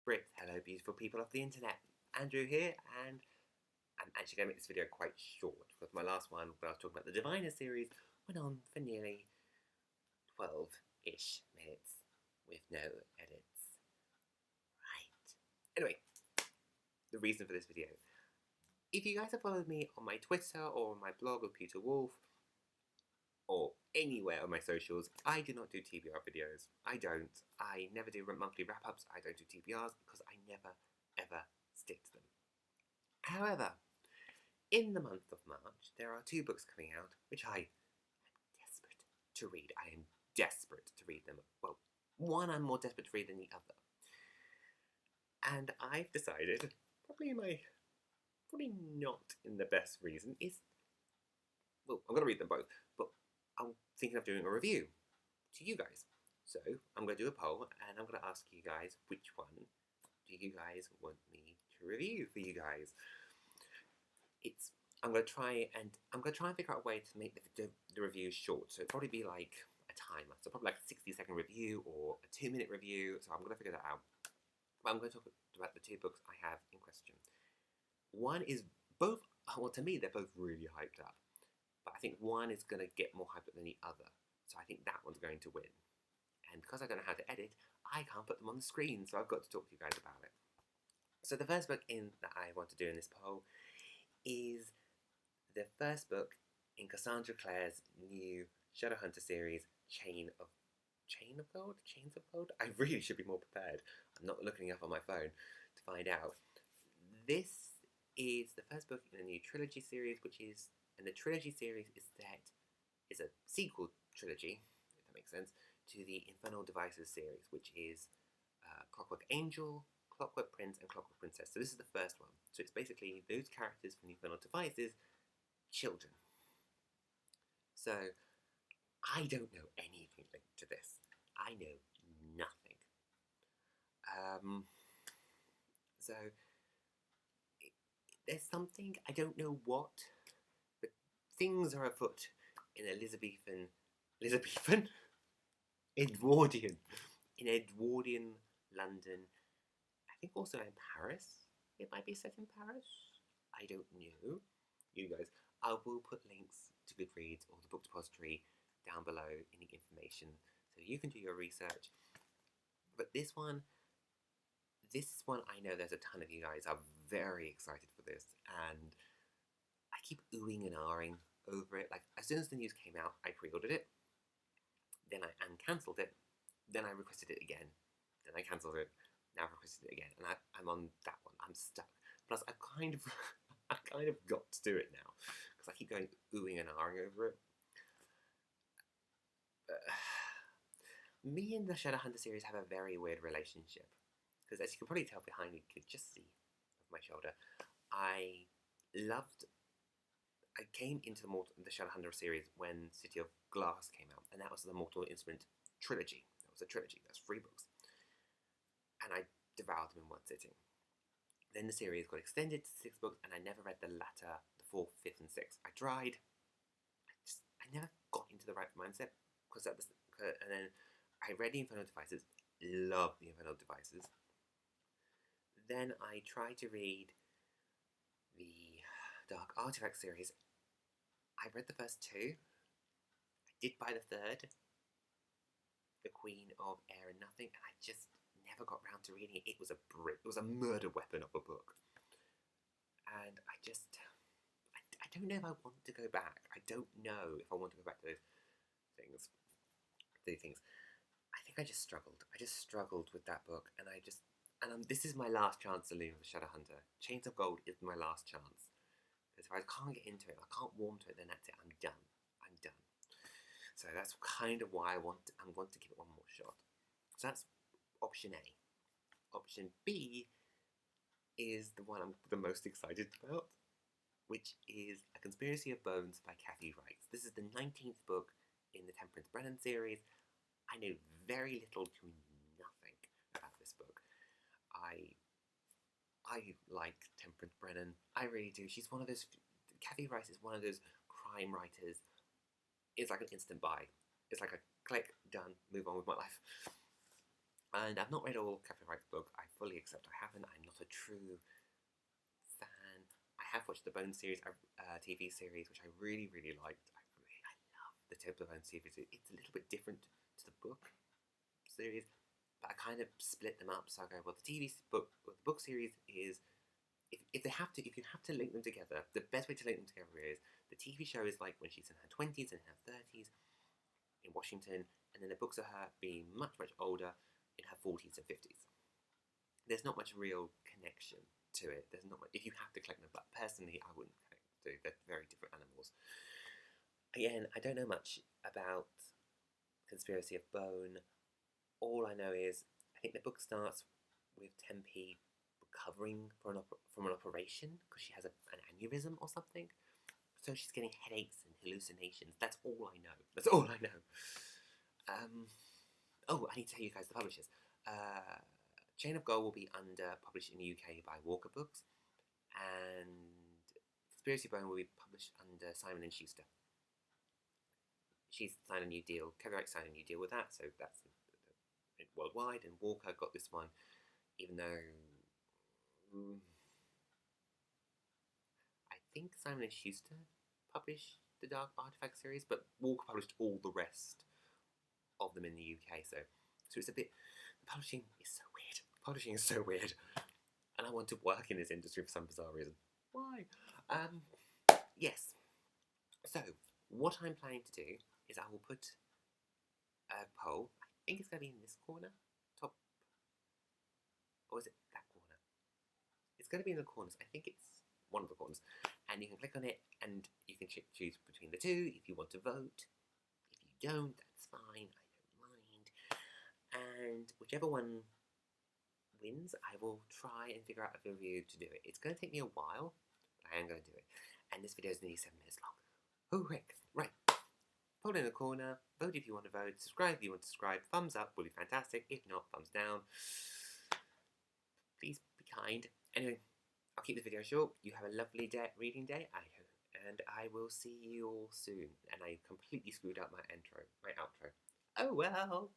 Brits, hello beautiful people of the internet. Andrew here, and I'm actually going to make this video quite short because my last one, where I was talking about the Diviner series, went on for nearly 12-ish minutes with no edits. Right. Anyway, the reason for this video. If you guys have followed me on my Twitter or on my blog of Peter Wolf, or anywhere on my socials, I do not do TBR videos. I don't. I never do monthly wrap-ups. I don't do TBRs because I never, ever stick to them. However, in the month of March, there are two books coming out which I am desperate to read. I am desperate to read them. Well, one I'm more desperate to read than the other. And I've decided, probably not in the best reason, is, well, I'm going to read them both, but I'm thinking of doing a review to you guys. So I'm going to do a poll, and I'm going to ask you guys which one do you guys want me to review for you guys. I'm going to try and figure out a way to make the review short. So it'll probably be like a timer. So probably like a 60-second review or a 2-minute review. So I'm going to figure that out. But I'm going to talk about the two books I have in question. One is both, well, to me, they're both really hyped up. But I think one is going to get more hyped up than the other. So I think that one's going to win. And because I don't know how to edit, I can't put them on the screen. So I've got to talk to you guys about it. So the first book that I want to do in this poll is the first book in Cassandra Clare's new Shadowhunter series, Chains of Gold? I really should be more prepared. I'm not looking up on my phone to find out. This is the first book in a new trilogy series, and the trilogy series is a sequel trilogy, if that makes sense, to the Infernal Devices series, which is Clockwork Angel, Clockwork Prince, and Clockwork Princess. So this is the first one. So it's basically those characters from the Infernal Devices, children. So I don't know anything linked to this. I know nothing. So there's something, I don't know what, but things are afoot in Edwardian London. I think also in Paris. It might be set in Paris. I don't know. You guys, I will put links to Goodreads or the Book Depository down below in the information so you can do your research. But this one I know there's a ton of you guys are very excited for this, and I keep oohing and ahhing over it. Like, as soon as the news came out, I pre-ordered it, then I cancelled it, then I requested it again, then I cancelled it, now I've requested it again, and I'm on that one. I'm stuck. Plus, I've kind of got to do it now because I keep going oohing and ahhing over it. Me and the Shadowhunter series have a very weird relationship because, as you can probably tell behind me, you could just see over my shoulder, I came into the Shadowhunter series when City of Glass came out, and that was the Mortal Instrument trilogy. That was a trilogy. That's 3 books. And I devoured them in one sitting. Then the series got extended to 6 books, and I never read the latter, the 4th, 5th, and 6th. I tried. I never got into the right mindset, and then I read the Infernal Devices, loved the Infernal Devices. Then I tried to read the Dark Artifact series. I read the first 2. I did buy the 3rd, The Queen of Air and Nothing, and I just never got round to reading it. It was a murder weapon of a book. And I don't know if I want to go back. I don't know if I want to go back to those things. I think I just struggled. I just struggled with that book, and this is my last chance to leave the Shadowhunter. Chains of Gold is my last chance. Because if I can't get into it, I can't warm to it, then that's it. I'm done. So that's kind of why I'm going to give it one more shot. So that's option A. Option B is the one I'm the most excited about, which is A Conspiracy of Bones by Kathy Wright. This is the 19th book in the Temperance Brennan series. I know very little to nothing about this book. I like Temperance Brennan. I really do. She's one of those. Kathy Wright is one of those crime writers. It's like an instant buy. It's like a click, done, move on with my life. And I've not read all Katherine Wright's book. I fully accept I haven't. I'm not a true fan. I have watched the Bone series, TV series, which I really, really liked. I love the Table of Bone series. It's a little bit different to the book series, but I kind of split them up. So I go, well, the book series is, if you have to link them together, the best way to link them together is the TV show is like when she's in her 20s and her 30s in Washington, and then the books are her being much, much older in her 40s and 50s. There's not much real connection to it. There's not much, if you have to connect them, but personally, I wouldn't connect the two. They're very different animals. Again, I don't know much about Conspiracy of Bone. All I know is I think the book starts with Tempe recovering from an operation because she has an aneurysm or something. So she's getting headaches and hallucinations. That's all I know. That's all I know. Oh, I need to tell you guys the publishers. Chain of Gold will be published in the UK by Walker Books, and Conspiracy Bone will be published under Simon and Schuster. She's signed a new deal. Katherine signed a new deal with that, so that's worldwide. And Walker got this one, even though I think Simon and Schuster published the Dark Artifact series, but Walker published all the rest of them in the UK. So it's a bit. The publishing is so weird. Publishing is so weird, and I want to work in this industry for some bizarre reason. Why? Yes. So what I'm planning to do is I will put a poll. I think it's going to be in this corner, top, or is it that corner? It's going to be in the corners. I think it's one of the corners, and you can click on it, and you can choose between the two if you want to vote. If you don't, that's fine. I don't mind. And whichever one wins, I will try and figure out a review to do it. It's going to take me a while, but I am going to do it. And this video is nearly 7 minutes long. Oh, Rick. Right. Poll in the corner. Vote if you want to vote. Subscribe if you want to subscribe. Thumbs up will be fantastic. If not, thumbs down. Please be kind. Anyway, I'll keep the video short. You have a lovely reading day, I hope. And I will see you all soon. And I completely screwed up my outro. Oh well.